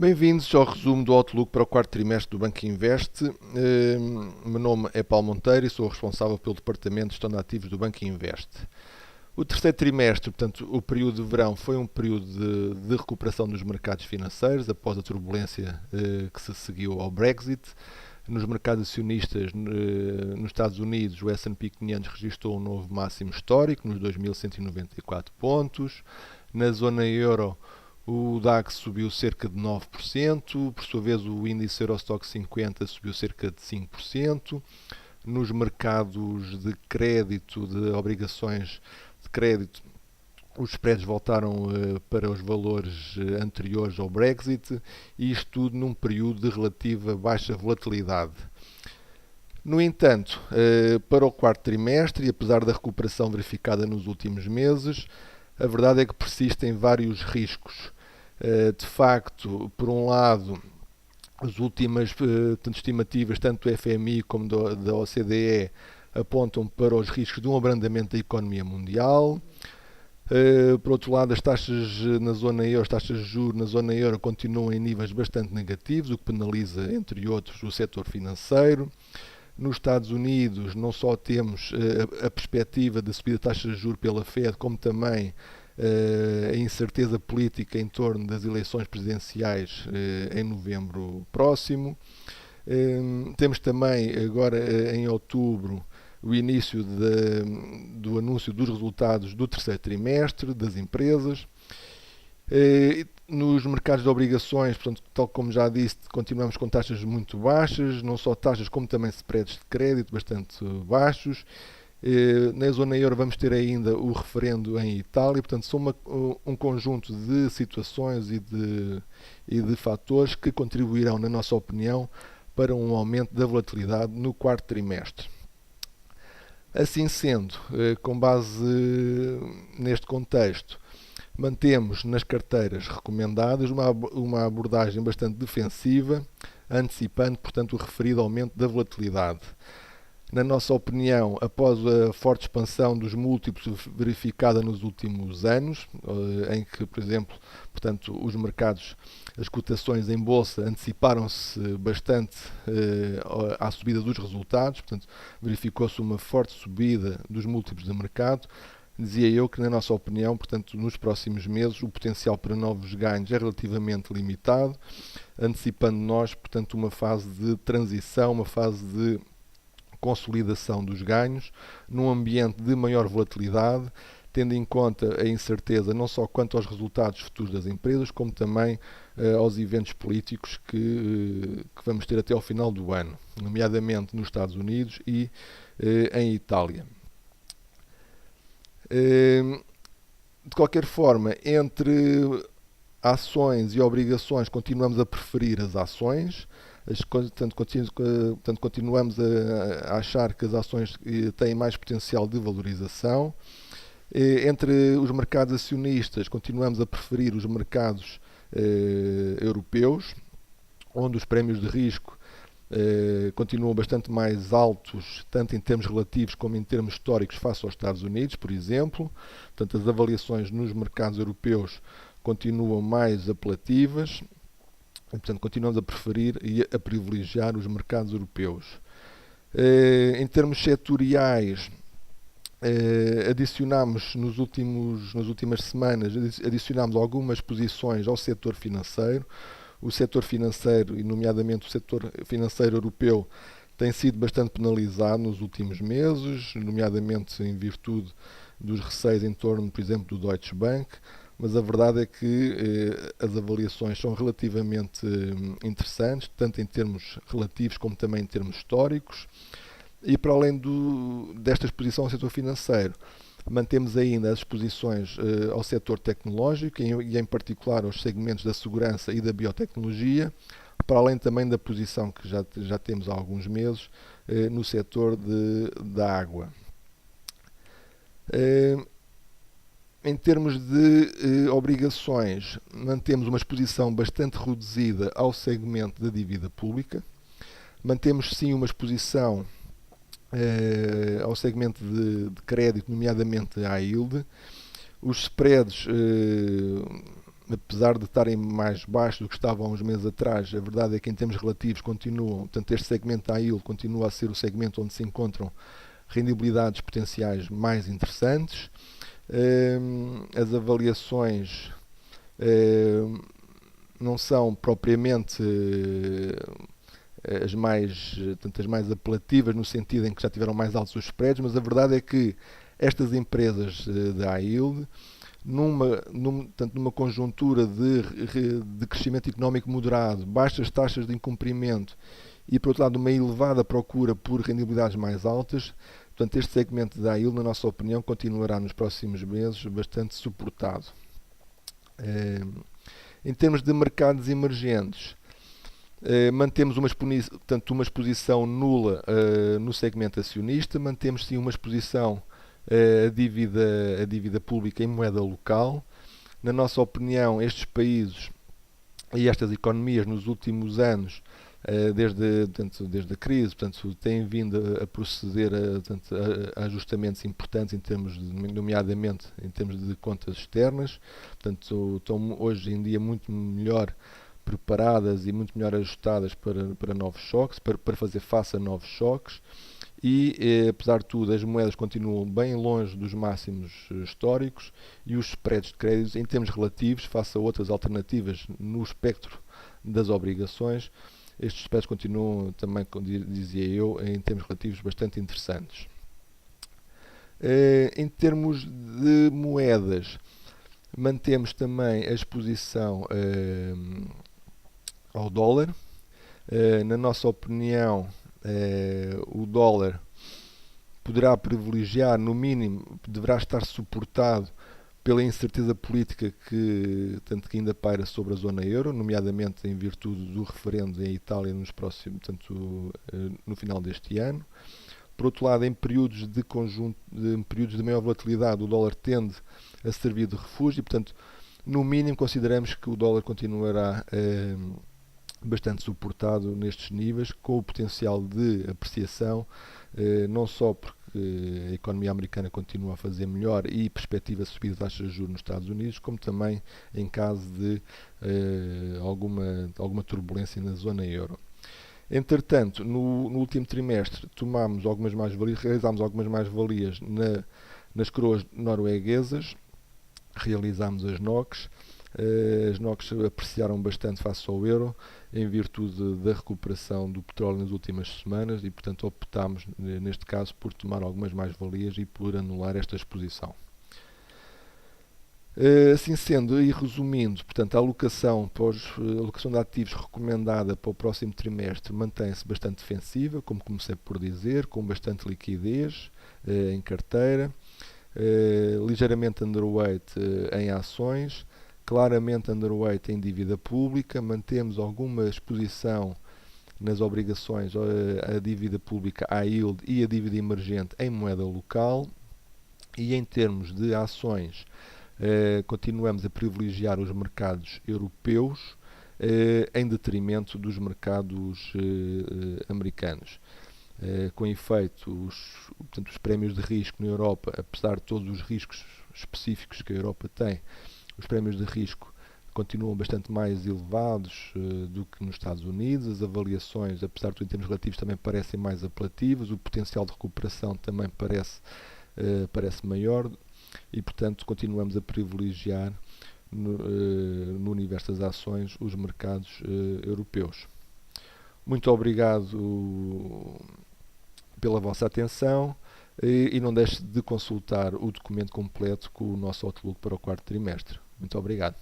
Bem-vindos ao resumo do Outlook para o quarto trimestre do Banco Invest. Meu nome é Paulo Monteiro e sou responsável pelo Departamento de Gestão de Ativos do Banco Invest. O terceiro trimestre, portanto, o período de verão, foi um período de recuperação dos mercados financeiros após a turbulência que se seguiu ao Brexit. Nos mercados acionistas nos Estados Unidos, o S&P 500 registrou um novo máximo histórico, nos 2.194 pontos. Na zona euro, o DAX subiu cerca de 9%, por sua vez o índice Eurostoxx 50 subiu cerca de 5%. Nos mercados de crédito, de obrigações de crédito, os spreads voltaram para os valores anteriores ao Brexit, e isto tudo num período de relativa baixa volatilidade. No entanto, para o quarto trimestre, e apesar da recuperação verificada nos últimos meses, a verdade é que persistem vários riscos. De facto, por um lado, as últimas estimativas, tanto do FMI como da OCDE, apontam para os riscos de um abrandamento da economia mundial. Por outro lado, as taxas na zona euro, as taxas de juros na zona euro continuam em níveis bastante negativos, o que penaliza, entre outros, o setor financeiro. Nos Estados Unidos, não só temos a perspectiva de subida de taxas de juros pela Fed, como também a incerteza política em torno das eleições presidenciais em novembro próximo. Temos também, agora em outubro, o início do anúncio dos resultados do terceiro trimestre das empresas. Nos mercados de obrigações, portanto, tal como já disse, continuamos com taxas muito baixas, não só taxas como também spreads de crédito bastante baixos. Na zona euro vamos ter ainda o referendo em Itália, portanto são um conjunto de situações e de fatores que contribuirão, na nossa opinião, para um aumento da volatilidade no quarto trimestre. Assim sendo, com base neste contexto, mantemos nas carteiras recomendadas uma abordagem bastante defensiva, antecipando, portanto, o referido aumento da volatilidade. Na nossa opinião, após a forte expansão dos múltiplos verificada nos últimos anos, em que, por exemplo, portanto, os mercados, as cotações em bolsa anteciparam-se bastante à subida dos resultados, portanto, verificou-se uma forte subida dos múltiplos de mercado. Dizia eu que, na nossa opinião, portanto, nos próximos meses, o potencial para novos ganhos é relativamente limitado, antecipando nós, portanto, uma fase de transição, uma fase de consolidação dos ganhos, num ambiente de maior volatilidade, tendo em conta a incerteza não só quanto aos resultados futuros das empresas, como também aos eventos políticos que vamos ter até ao final do ano, nomeadamente nos Estados Unidos e em Itália. De qualquer forma, entre ações e obrigações, continuamos a preferir as ações. Portanto, continuamos a achar que as ações têm mais potencial de valorização. Entre os mercados acionistas, continuamos a preferir os mercados europeus, onde os prémios de risco continuam bastante mais altos, tanto em termos relativos como em termos históricos, face aos Estados Unidos, por exemplo. Portanto, as avaliações nos mercados europeus continuam mais apelativas. E, portanto, continuamos a preferir e a privilegiar os mercados europeus. Em termos setoriais, adicionámos nas últimas semanas, adicionámos algumas posições ao setor financeiro. O setor financeiro, e nomeadamente o setor financeiro europeu, tem sido bastante penalizado nos últimos meses, nomeadamente em virtude dos receios em torno, por exemplo, do Deutsche Bank. Mas a verdade é que as avaliações são relativamente interessantes, tanto em termos relativos como também em termos históricos. E para além desta exposição ao setor financeiro, mantemos ainda as exposições ao setor tecnológico e em particular aos segmentos da segurança e da biotecnologia, para além também da posição que já temos há alguns meses no setor da água. Em termos de obrigações, mantemos uma exposição bastante reduzida ao segmento da dívida pública. Mantemos sim uma exposição ao segmento de crédito, nomeadamente à yield. Os spreads apesar de estarem mais baixos do que estavam há uns meses atrás, a verdade é que em termos relativos continuam, portanto este segmento da yield continua a ser o segmento onde se encontram rendibilidades potenciais mais interessantes. As avaliações não são propriamente as mais apelativas, no sentido em que já tiveram mais altos os spreads, mas a verdade é que estas empresas da high yield, numa conjuntura de crescimento económico moderado, baixas taxas de incumprimento e, por outro lado, uma elevada procura por rendibilidades mais altas, portanto, este segmento da yield, na nossa opinião, continuará nos próximos meses bastante suportado. Em termos de mercados emergentes, mantemos uma exposição nula no segmento acionista, mantemos sim uma exposição a dívida pública em moeda local. Na nossa opinião, estes países e estas economias nos últimos anos, desde a crise, têm vindo a proceder a ajustamentos importantes, nomeadamente em termos de contas externas. Portanto, estão hoje em dia muito melhor preparadas e muito melhor ajustadas para novos choques, para fazer face a novos choques. E, apesar de tudo, as moedas continuam bem longe dos máximos históricos e os spreads de créditos, em termos relativos, face a outras alternativas no espectro das obrigações, estes spreads continuam também, como dizia eu, em termos relativos bastante interessantes. Em termos de moedas, mantemos também a exposição ao dólar. Na nossa opinião, o dólar poderá privilegiar, no mínimo, deverá estar suportado pela incerteza política que ainda paira sobre a zona euro, nomeadamente em virtude do referendo em Itália no final deste ano. Por outro lado, em períodos de maior volatilidade, o dólar tende a servir de refúgio e, portanto, no mínimo, consideramos que o dólar continuará bastante suportado nestes níveis, com o potencial de apreciação, não só porque a economia americana continua a fazer melhor e perspectiva de subida de taxas de juros nos Estados Unidos, como também em caso de alguma turbulência na zona euro. Entretanto, no último trimestre realizámos algumas mais-valias nas coroas norueguesas, realizámos as NOCs. As NOCs apreciaram bastante face ao euro em virtude da recuperação do petróleo nas últimas semanas e, portanto, optámos, neste caso, por tomar algumas mais-valias e por anular esta exposição. Assim sendo, e resumindo, portanto, a alocação de ativos recomendada para o próximo trimestre mantém-se bastante defensiva, como comecei por dizer, com bastante liquidez em carteira, ligeiramente underweight em ações, claramente underweight em dívida pública, mantemos alguma exposição nas obrigações, a dívida pública high yield e a dívida emergente em moeda local, e em termos de ações, continuamos a privilegiar os mercados europeus em detrimento dos mercados americanos. Com efeito, os prémios de risco na Europa, apesar de todos os riscos específicos que a Europa tem, os prémios de risco continuam bastante mais elevados do que nos Estados Unidos. As avaliações, apesar de tudo, em termos relativos, também parecem mais apelativas. O potencial de recuperação também parece maior e, portanto, continuamos a privilegiar no universo das ações os mercados europeus. Muito obrigado pela vossa atenção e não deixe de consultar o documento completo com o nosso outlook para o quarto trimestre. Muito obrigado.